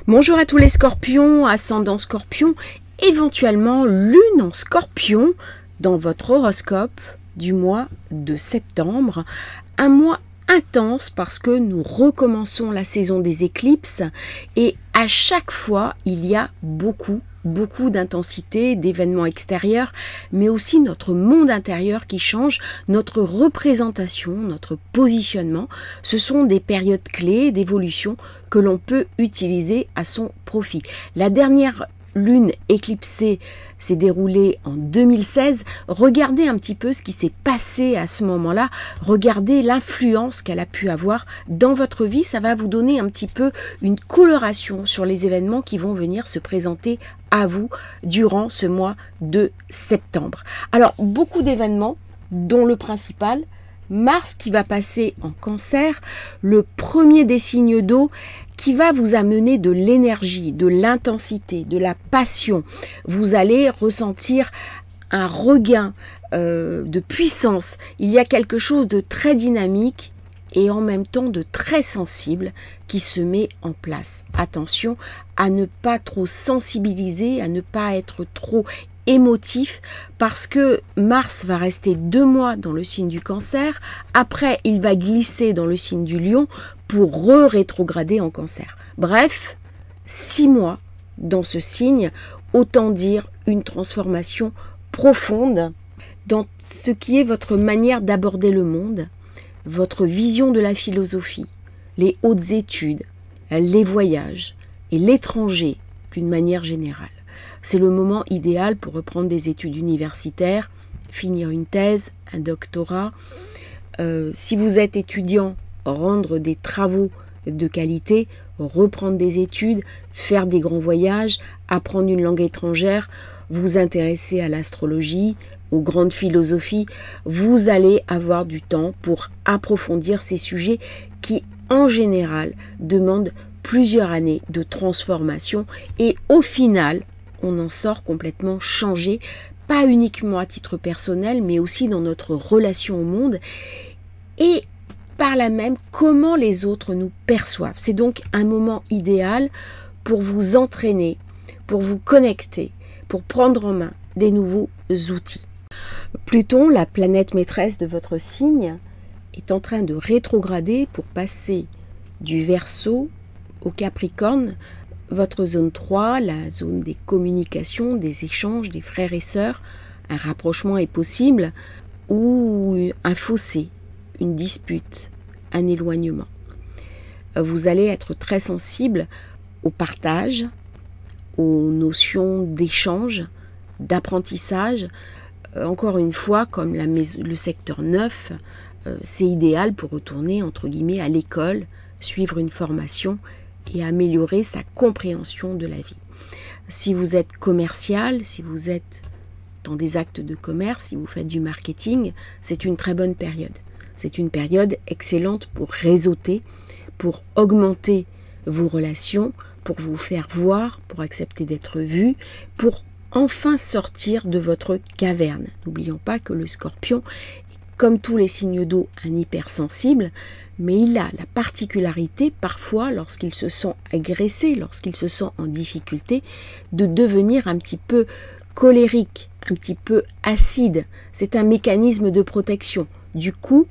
Bonjour à tous les scorpions, ascendant scorpion, éventuellement lune en scorpion dans votre horoscope du mois de septembre. Un mois intense parce que nous recommençons la saison des éclipses et à chaque fois il y a beaucoup d'intensité, d'événements extérieurs, mais aussi notre monde intérieur qui change, notre représentation, notre positionnement. Ce sont des périodes clés d'évolution que l'on peut utiliser à son profit. La dernière lune éclipsée s'est déroulée en 2016. Regardez un petit peu ce qui s'est passé à ce moment-là. Regardez l'influence qu'elle a pu avoir dans votre vie. Ça va vous donner un petit peu une coloration sur les événements qui vont venir se présenter à vous durant ce mois de septembre. Alors, beaucoup d'événements, dont le principal, Mars qui va passer en Cancer, le premier des signes d'eau qui va vous amener de l'énergie, de l'intensité, de la passion. Vous allez ressentir un regain de puissance. Il y a quelque chose de très dynamique et en même temps de très sensible qui se met en place. Attention à ne pas trop sensibiliser, à ne pas être trop émotif parce que Mars va rester 2 mois dans le signe du Cancer. Après, il va glisser dans le signe du Lion pour rétrograder en Cancer. Bref, 6 mois dans ce signe, autant dire une transformation profonde dans ce qui est votre manière d'aborder le monde, votre vision de la philosophie, les hautes études, les voyages et l'étranger d'une manière générale. C'est le moment idéal pour reprendre des études universitaires, finir une thèse, un doctorat. Si vous êtes étudiant, rendre des travaux de qualité, reprendre des études, faire des grands voyages, apprendre une langue étrangère, vous intéresser à l'astrologie, aux grandes philosophies, vous allez avoir du temps pour approfondir ces sujets qui, en général, demandent plusieurs années de transformation et au final, on en sort complètement changé, pas uniquement à titre personnel, mais aussi dans notre relation au monde et par là même comment les autres nous perçoivent. C'est donc un moment idéal pour vous entraîner, pour vous connecter, pour prendre en main des nouveaux outils. Pluton, la planète maîtresse de votre signe, est en train de rétrograder pour passer du Verseau au Capricorne, votre zone 3, la zone des communications, des échanges, des frères et sœurs. Un rapprochement est possible ou un fossé, une dispute, un éloignement. Vous allez être très sensible au partage, aux notions d'échange, d'apprentissage. Encore une fois, comme le secteur 9, c'est idéal pour retourner entre guillemets à l'école, suivre une formation et améliorer sa compréhension de la vie. Si vous êtes commercial, si vous êtes dans des actes de commerce, si vous faites du marketing, c'est une très bonne période. C'est une période excellente pour réseauter, pour augmenter vos relations, pour vous faire voir, pour accepter d'être vu, pour enfin sortir de votre caverne. N'oublions pas que le Scorpion est, comme tous les signes d'eau, un hypersensible, mais il a la particularité, parfois, lorsqu'il se sent agressé, lorsqu'il se sent en difficulté, de devenir un petit peu colérique, un petit peu acide. C'est un mécanisme de protection. Du coup,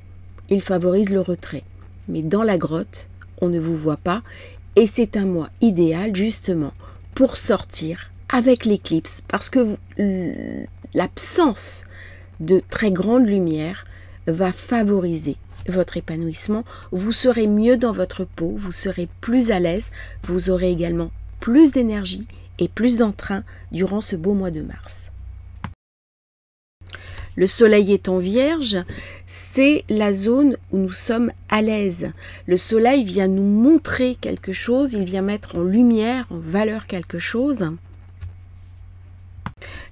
il favorise le retrait. Mais dans la grotte, on ne vous voit pas, et c'est un mois idéal, justement, pour sortir avec l'éclipse, parce que l'absence de très grande lumière va favoriser votre épanouissement, vous serez mieux dans votre peau, vous serez plus à l'aise, vous aurez également plus d'énergie et plus d'entrain durant ce beau mois de mars. Le soleil est en Vierge, c'est la zone où nous sommes à l'aise. Le soleil vient nous montrer quelque chose, il vient mettre en lumière, en valeur quelque chose.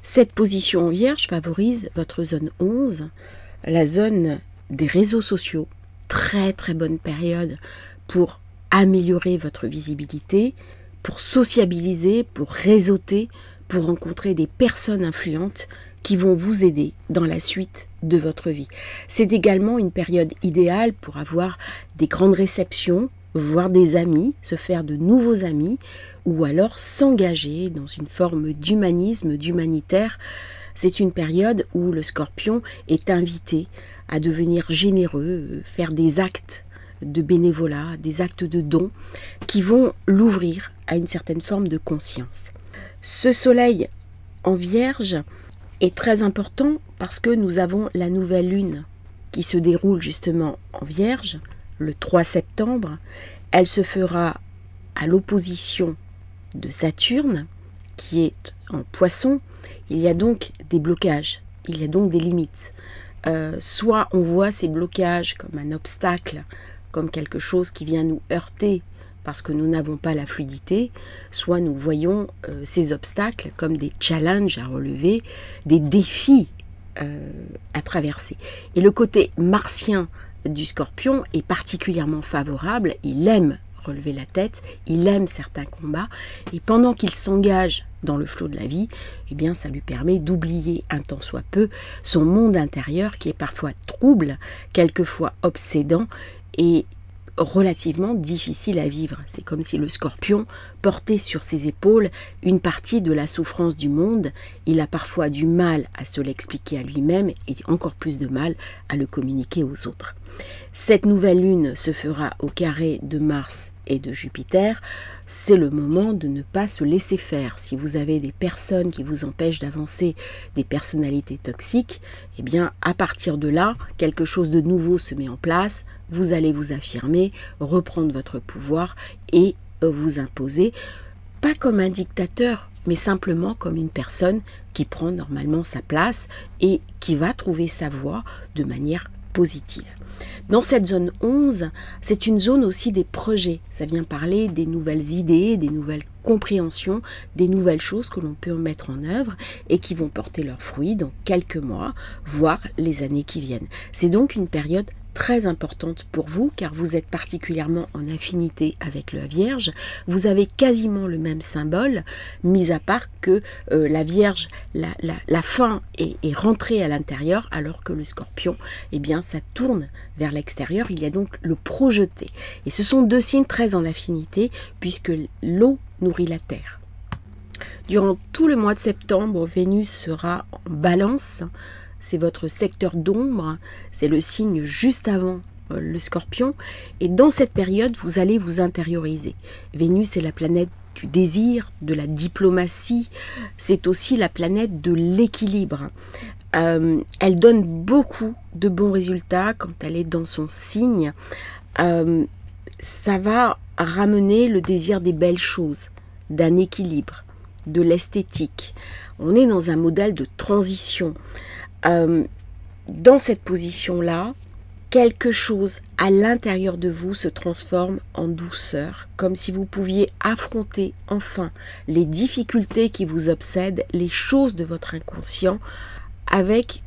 Cette position en Vierge favorise votre zone 11, la zone des réseaux sociaux. Très très bonne période pour améliorer votre visibilité, pour sociabiliser, pour réseauter, pour rencontrer des personnes influentes qui vont vous aider dans la suite de votre vie. C'est également une période idéale pour avoir des grandes réceptions, voir des amis, se faire de nouveaux amis, ou alors s'engager dans une forme d'humanisme, d'humanitaire. C'est une période où le Scorpion est invité à devenir généreux, faire des actes de bénévolat, des actes de don qui vont l'ouvrir à une certaine forme de conscience. Ce soleil en Vierge est très important parce que nous avons la nouvelle lune qui se déroule justement en Vierge le 3 septembre. Elle se fera à l'opposition de Saturne qui est en Poisson. Il y a donc des blocages, il y a donc des limites. Soit on voit ces blocages comme un obstacle, comme quelque chose qui vient nous heurter parce que nous n'avons pas la fluidité, soit nous voyons ces obstacles comme des challenges à relever, des défis à traverser. Et le côté martien du Scorpion est particulièrement favorable, il aime relever la tête, il aime certains combats, et pendant qu'il s'engage dans le flot de la vie, eh bien ça lui permet d'oublier un tant soit peu son monde intérieur qui est parfois trouble, quelquefois obsédant et relativement difficile à vivre. C'est comme si le Scorpion portait sur ses épaules une partie de la souffrance du monde. Il a parfois du mal à se l'expliquer à lui-même et encore plus de mal à le communiquer aux autres. Cette nouvelle lune se fera au carré de Mars et de Jupiter. C'est le moment de ne pas se laisser faire. Si vous avez des personnes qui vous empêchent d'avancer, des personnalités toxiques, eh bien à partir de là, quelque chose de nouveau se met en place. Vous allez vous affirmer, reprendre votre pouvoir et vous imposer, pas comme un dictateur, mais simplement comme une personne qui prend normalement sa place et qui va trouver sa voie de manière positive. Dans cette zone 11, c'est une zone aussi des projets. Ça vient parler des nouvelles idées, des nouvelles compréhensions, des nouvelles choses que l'on peut mettre en œuvre et qui vont porter leurs fruits dans quelques mois, voire les années qui viennent. C'est donc une période très importante pour vous car vous êtes particulièrement en affinité avec la Vierge. Vous avez quasiment le même symbole, mis à part que la Vierge, la fin est rentrée à l'intérieur alors que le Scorpion, eh bien, ça tourne vers l'extérieur. Il y a donc le projeté. Et ce sont deux signes très en affinité puisque l'eau nourrit la terre. Durant tout le mois de septembre, Vénus sera en Balance. C'est votre secteur d'ombre, c'est le signe juste avant le Scorpion. Et dans cette période, vous allez vous intérioriser. Vénus est la planète du désir, de la diplomatie. C'est aussi la planète de l'équilibre. Elle donne beaucoup de bons résultats quand elle est dans son signe. Ça va ramener le désir des belles choses, d'un équilibre, de l'esthétique. On est dans un modèle de transition. Dans cette position-là, quelque chose à l'intérieur de vous se transforme en douceur, comme si vous pouviez affronter enfin les difficultés qui vous obsèdent, les choses de votre inconscient, avec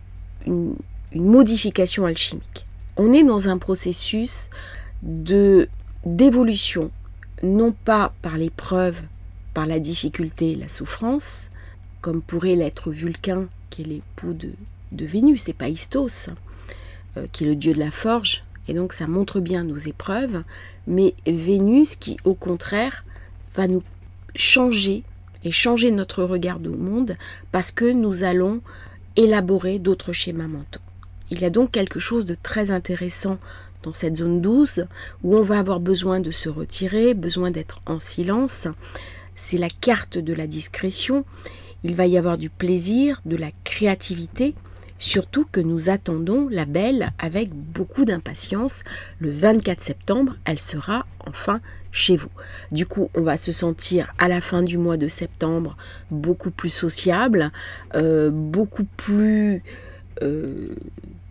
une modification alchimique. On est dans un processus d'évolution, non pas par l'épreuve, par la difficulté, la souffrance, comme pourrait l'être Vulcain, qui est l'époux de Vénus, et pas Histos, qui est le dieu de la forge, et donc ça montre bien nos épreuves, mais Vénus qui au contraire va nous changer et changer notre regard au monde parce que nous allons élaborer d'autres schémas mentaux. Il y a donc quelque chose de très intéressant dans cette zone 12 où on va avoir besoin de se retirer, besoin d'être en silence. C'est la carte de la discrétion. Il va y avoir du plaisir, de la créativité, surtout que nous attendons la belle avec beaucoup d'impatience. Le 24 septembre, elle sera enfin chez vous. Du coup, on va se sentir à la fin du mois de septembre beaucoup plus sociable, beaucoup plus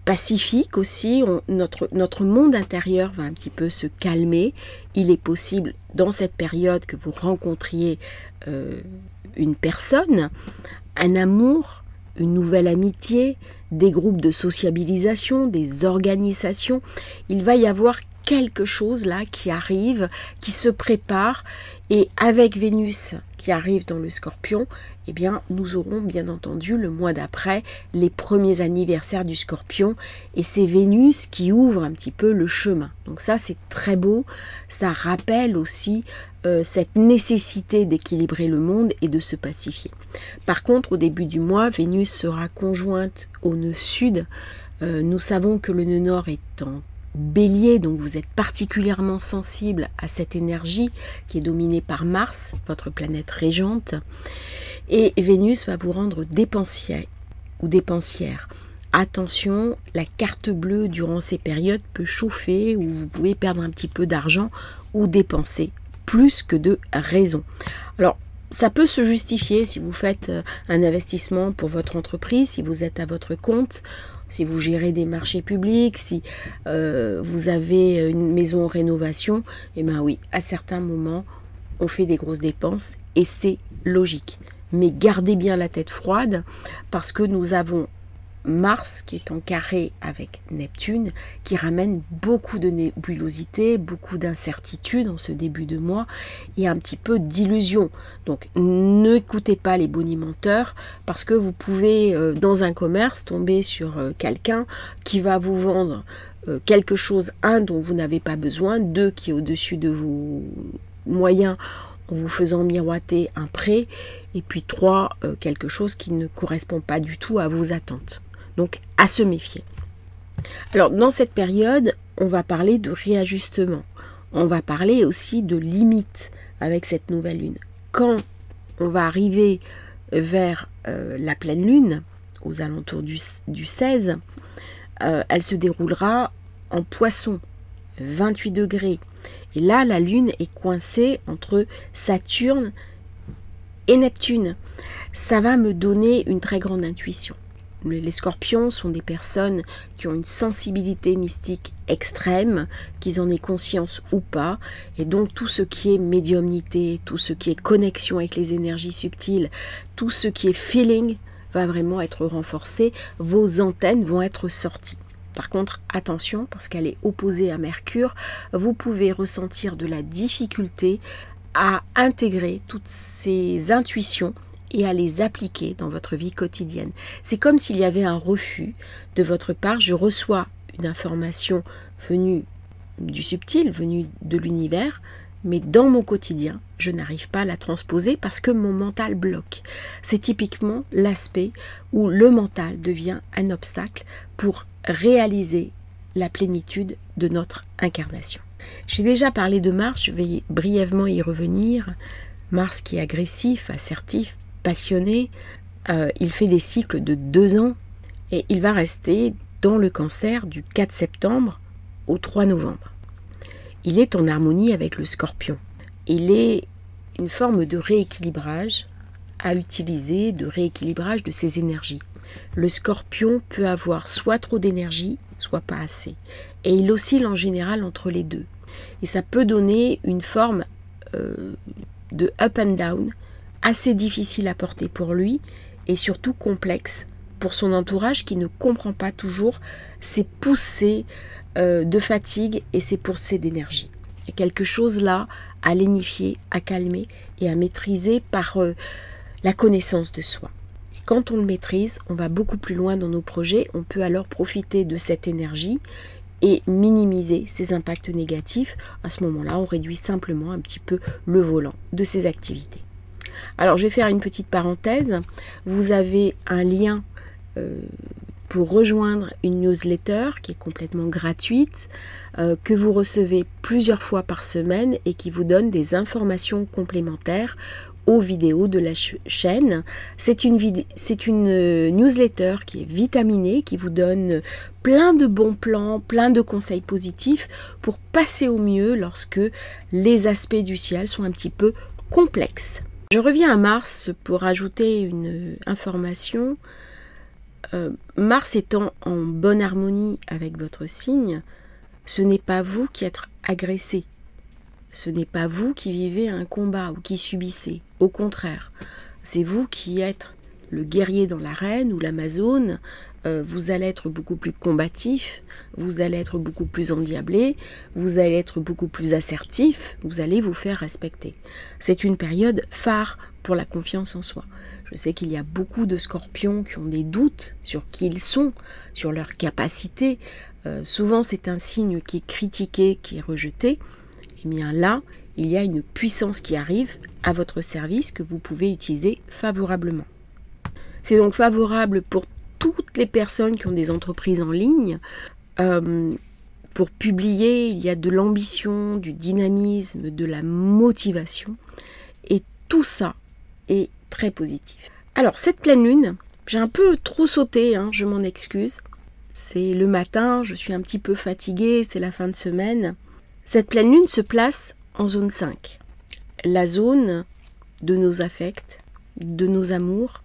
pacifique aussi. Notre monde intérieur va un petit peu se calmer. Il est possible dans cette période que vous rencontriez une personne, un amour, une nouvelle amitié, des groupes de sociabilisation, des organisations. Il va y avoir quelque chose là qui arrive, qui se prépare, et avec Vénus qui arrive dans le Scorpion, eh bien nous aurons bien entendu le mois d'après les premiers anniversaires du Scorpion, et c'est Vénus qui ouvre un petit peu le chemin. Donc ça c'est très beau, ça rappelle aussi cette nécessité d'équilibrer le monde et de se pacifier. Par contre, au début du mois, Vénus sera conjointe au nœud sud. Nous savons que le nœud nord est en Bélier, donc vous êtes particulièrement sensible à cette énergie qui est dominée par Mars, votre planète régente, et Vénus va vous rendre dépensier ou dépensière. Attention, la carte bleue durant ces périodes peut chauffer, ou vous pouvez perdre un petit peu d'argent ou dépenser plus que de raison. Alors, ça peut se justifier si vous faites un investissement pour votre entreprise, si vous êtes à votre compte, si vous gérez des marchés publics, si vous avez une maison en rénovation, et bien oui, à certains moments, on fait des grosses dépenses et c'est logique. Mais gardez bien la tête froide parce que nous avons Mars qui est en carré avec Neptune, qui ramène beaucoup de nébulosité, beaucoup d'incertitude en ce début de mois et un petit peu d'illusion. Donc n'écoutez pas les bonimenteurs parce que vous pouvez dans un commerce tomber sur quelqu'un qui va vous vendre quelque chose, un dont vous n'avez pas besoin, deux qui est au-dessus de vos moyens en vous faisant miroiter un prêt, et puis trois, quelque chose qui ne correspond pas du tout à vos attentes. Donc, à se méfier. Alors, dans cette période, on va parler de réajustement. On va parler aussi de limites avec cette nouvelle lune. Quand on va arriver vers la pleine lune, aux alentours du 16, elle se déroulera en Poisson, 28 degrés. Et là, la lune est coincée entre Saturne et Neptune. Ça va me donner une très grande intuition. Les scorpions sont des personnes qui ont une sensibilité mystique extrême, qu'ils en aient conscience ou pas, et donc tout ce qui est médiumnité, tout ce qui est connexion avec les énergies subtiles, tout ce qui est feeling va vraiment être renforcé, vos antennes vont être sorties. Par contre, attention, parce qu'elle est opposée à Mercure, vous pouvez ressentir de la difficulté à intégrer toutes ces intuitions et à les appliquer dans votre vie quotidienne. C'est comme s'il y avait un refus de votre part. Je reçois une information venue du subtil, venue de l'univers, mais dans mon quotidien, je n'arrive pas à la transposer parce que mon mental bloque. C'est typiquement l'aspect où le mental devient un obstacle pour réaliser la plénitude de notre incarnation. J'ai déjà parlé de Mars, je vais brièvement y revenir. Mars qui est agressif, assertif, passionné, il fait des cycles de 2 ans et il va rester dans le Cancer du 4 septembre au 3 novembre. Il est en harmonie avec le Scorpion. Il est une forme de rééquilibrage à utiliser, de rééquilibrage de ses énergies. Le Scorpion peut avoir soit trop d'énergie, soit pas assez. Et il oscille en général entre les deux. Et ça peut donner une forme de up and down, assez difficile à porter pour lui et surtout complexe pour son entourage qui ne comprend pas toujours ses poussées de fatigue et ses poussées d'énergie. Il y a quelque chose là à lénifier, à calmer et à maîtriser par la connaissance de soi. Et quand on le maîtrise, on va beaucoup plus loin dans nos projets, on peut alors profiter de cette énergie et minimiser ses impacts négatifs. À ce moment-là, on réduit simplement un petit peu le volant de ses activités. Alors, je vais faire une petite parenthèse. Vous avez un lien pour rejoindre une newsletter qui est complètement gratuite, que vous recevez plusieurs fois par semaine et qui vous donne des informations complémentaires aux vidéos de la chaîne. C'est une newsletter qui est vitaminée, qui vous donne plein de bons plans, plein de conseils positifs pour passer au mieux lorsque les aspects du ciel sont un petit peu complexes. Je reviens à Mars pour ajouter une information. Mars étant en bonne harmonie avec votre signe, ce n'est pas vous qui êtes agressé. Ce n'est pas vous qui vivez un combat ou qui subissez. Au contraire, c'est vous qui êtes le guerrier dans l'arène ou l'Amazone, vous allez être beaucoup plus combatif, vous allez être beaucoup plus endiablé, vous allez être beaucoup plus assertif, vous allez vous faire respecter. C'est une période phare pour la confiance en soi. Je sais qu'il y a beaucoup de scorpions qui ont des doutes sur qui ils sont, sur leurs capacités. Souvent c'est un signe qui est critiqué, qui est rejeté. Et bien là, il y a une puissance qui arrive à votre service que vous pouvez utiliser favorablement. C'est donc favorable pour toutes les personnes qui ont des entreprises en ligne. Pour publier, il y a de l'ambition, du dynamisme, de la motivation. Et tout ça est très positif. Alors, cette pleine lune, j'ai un peu trop sauté, je m'en excuse. C'est le matin, je suis un petit peu fatiguée, c'est la fin de semaine. Cette pleine lune se place en zone 5. La zone de nos affects, de nos amours,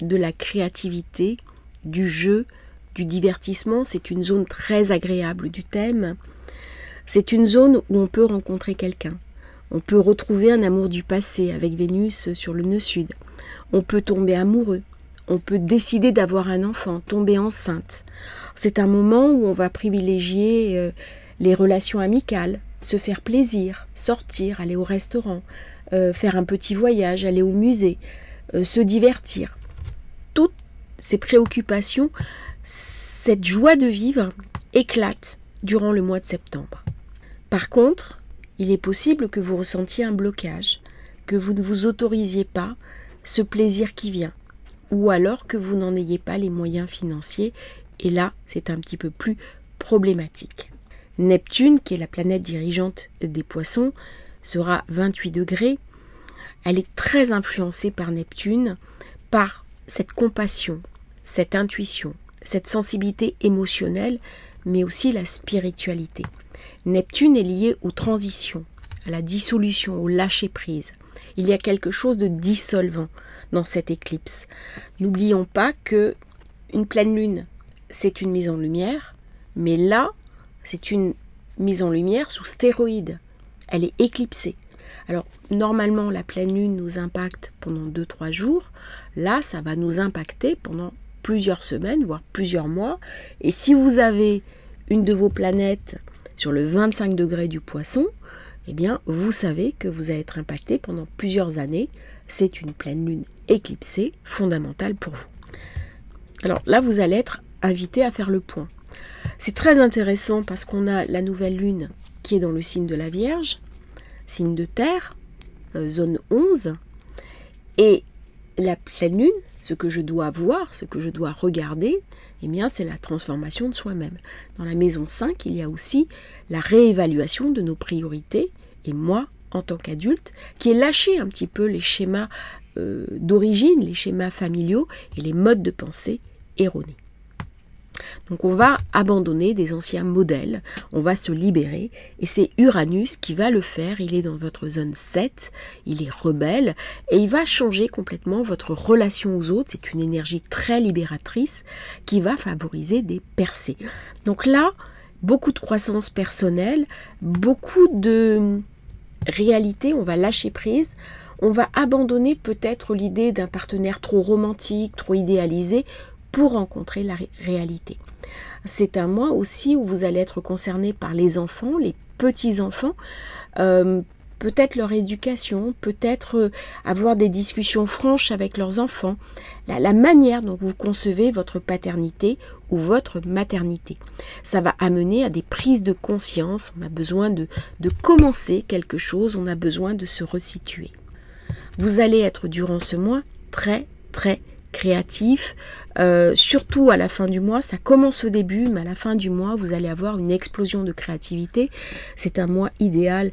de la créativité, du jeu, du divertissement. C'est une zone très agréable du thème. C'est une zone où on peut rencontrer quelqu'un. On peut retrouver un amour du passé avec Vénus sur le nœud sud. On peut tomber amoureux. On peut décider d'avoir un enfant, tomber enceinte. C'est un moment où on va privilégier les relations amicales, se faire plaisir, sortir, aller au restaurant, faire un petit voyage, aller au musée, se divertir. Toutes ces préoccupations, cette joie de vivre éclate durant le mois de septembre. Par contre, il est possible que vous ressentiez un blocage, que vous ne vous autorisiez pas ce plaisir qui vient, ou alors que vous n'en ayez pas les moyens financiers, et là, c'est un petit peu plus problématique. Neptune, qui est la planète dirigeante des poissons, sera 28 degrés. Elle est très influencée par Neptune, par cette compassion, cette intuition, cette sensibilité émotionnelle, mais aussi la spiritualité. Neptune est lié aux transitions, à la dissolution, au lâcher-prise. Il y a quelque chose de dissolvant dans cette éclipse. N'oublions pas que une pleine lune, c'est une mise en lumière, mais là, c'est une mise en lumière sous stéroïdes. Elle est éclipsée. Alors, normalement, la pleine lune nous impacte pendant 2-3 jours. Là, ça va nous impacter pendant plusieurs semaines, voire plusieurs mois. Et si vous avez une de vos planètes sur le 25 degrés du poisson, eh bien, vous savez que vous allez être impacté pendant plusieurs années. C'est une pleine lune éclipsée, fondamentale pour vous. Alors là, vous allez être invité à faire le point. C'est très intéressant parce qu'on a la nouvelle lune qui est dans le signe de la Vierge, signe de terre, zone 11, et la pleine lune, ce que je dois voir, ce que je dois regarder, eh bien c'est la transformation de soi-même. Dans la maison 5, il y a aussi la réévaluation de nos priorités, et moi, en tant qu'adulte, qui ai lâché un petit peu les schémas d'origine, les schémas familiaux et les modes de pensée erronés. Donc on va abandonner des anciens modèles, on va se libérer, et c'est Uranus qui va le faire. Il est dans votre zone 7, il est rebelle, et il va changer complètement votre relation aux autres. C'est une énergie très libératrice qui va favoriser des percées. Donc là, beaucoup de croissance personnelle, beaucoup de réalité, on va lâcher prise, on va abandonner peut-être l'idée d'un partenaire trop romantique, trop idéalisé, pour rencontrer la réalité. C'est un mois aussi où vous allez être concerné par les enfants, les petits-enfants, peut-être leur éducation, peut-être avoir des discussions franches avec leurs enfants, la manière dont vous concevez votre paternité ou votre maternité. Ça va amener à des prises de conscience, on a besoin de commencer quelque chose, on a besoin de se resituer. Vous allez être durant ce mois très créatif, surtout à la fin du mois. Ça commence au début, mais à la fin du mois, vous allez avoir une explosion de créativité. C'est un mois idéal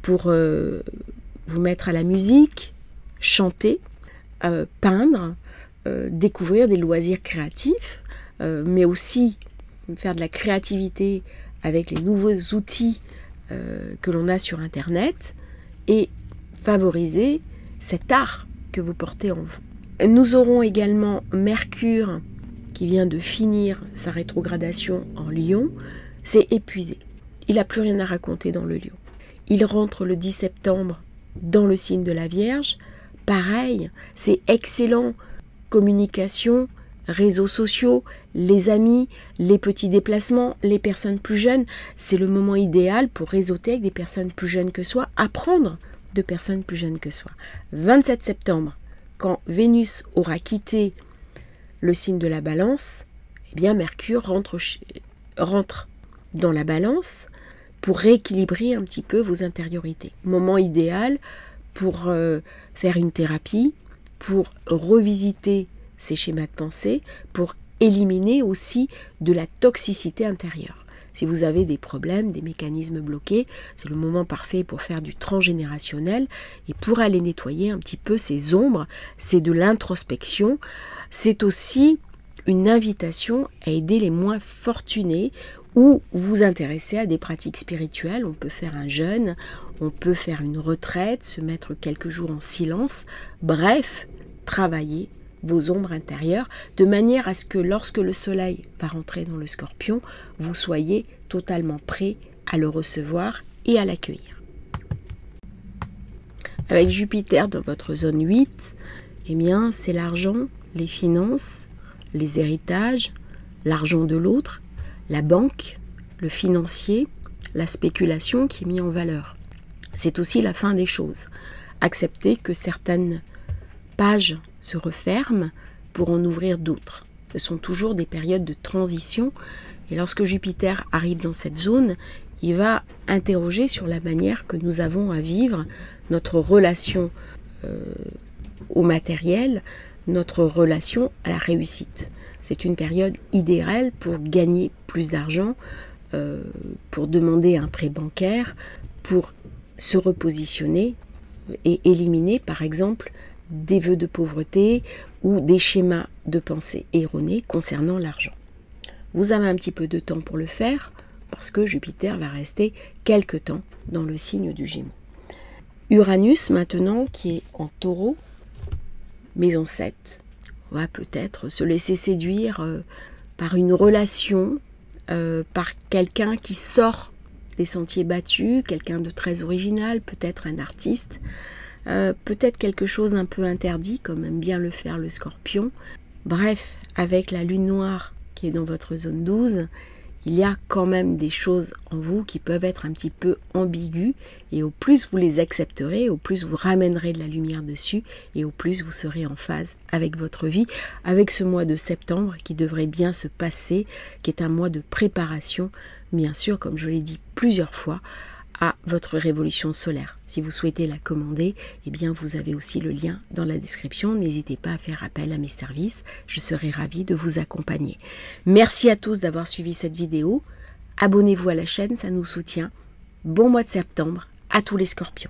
pour vous mettre à la musique, chanter, peindre, découvrir des loisirs créatifs, mais aussi faire de la créativité avec les nouveaux outils que l'on a sur Internet et favoriser cet art que vous portez en vous. Nous aurons également Mercure qui vient de finir sa rétrogradation en Lion. C'est épuisé. Il n'a plus rien à raconter dans le Lion. Il rentre le 10 septembre dans le signe de la Vierge. Pareil, c'est excellent communication, réseaux sociaux, les amis, les petits déplacements, les personnes plus jeunes. C'est le moment idéal pour réseauter avec des personnes plus jeunes que soi, apprendre de personnes plus jeunes que soi. 27 septembre, quand Vénus aura quitté le signe de la Balance, eh bien Mercure rentre dans la Balance pour rééquilibrer un petit peu vos intériorités. Moment idéal pour faire une thérapie, pour revisiter ces schémas de pensée, pour éliminer aussi de la toxicité intérieure. Si vous avez des problèmes, des mécanismes bloqués, c'est le moment parfait pour faire du transgénérationnel et pour aller nettoyer un petit peu ces ombres. C'est de l'introspection. C'est aussi une invitation à aider les moins fortunés ou vous intéresser à des pratiques spirituelles. On peut faire un jeûne, on peut faire une retraite, se mettre quelques jours en silence. Bref, travailler vos ombres intérieures, de manière à ce que lorsque le soleil va rentrer dans le Scorpion, vous soyez totalement prêt à le recevoir et à l'accueillir. Avec Jupiter dans votre zone 8, eh bien, c'est l'argent, les finances, les héritages, l'argent de l'autre, la banque, le financier, la spéculation qui est mis en valeur. C'est aussi la fin des choses. Acceptez que certaines pages se referment pour en ouvrir d'autres. Ce sont toujours des périodes de transition et lorsque Jupiter arrive dans cette zone, il va interroger sur la manière que nous avons à vivre notre relation au matériel, notre relation à la réussite. C'est une période idéale pour gagner plus d'argent, pour demander un prêt bancaire, pour se repositionner et éliminer par exemple des vœux de pauvreté ou des schémas de pensée erronés concernant l'argent. Vous avez un petit peu de temps pour le faire parce que Jupiter va rester quelque temps dans le signe du Gémeaux. Uranus maintenant qui est en Taureau, maison 7, va peut-être se laisser séduire par une relation, par quelqu'un qui sort des sentiers battus, quelqu'un de très original, peut-être un artiste, peut-être quelque chose d'un peu interdit, comme aime bien le faire le Scorpion. Bref, avec la lune noire qui est dans votre zone 12, il y a quand même des choses en vous qui peuvent être un petit peu ambiguës, et au plus vous les accepterez, au plus vous ramènerez de la lumière dessus, et au plus vous serez en phase avec votre vie, avec ce mois de septembre qui devrait bien se passer, qui est un mois de préparation, bien sûr, comme je l'ai dit plusieurs fois, à votre révolution solaire. Si vous souhaitez la commander, eh bien vous avez aussi le lien dans la description. N'hésitez pas à faire appel à mes services, je serai ravie de vous accompagner. Merci à tous d'avoir suivi cette vidéo. Abonnez-vous à la chaîne, ça nous soutient. Bon mois de septembre à tous les Scorpions.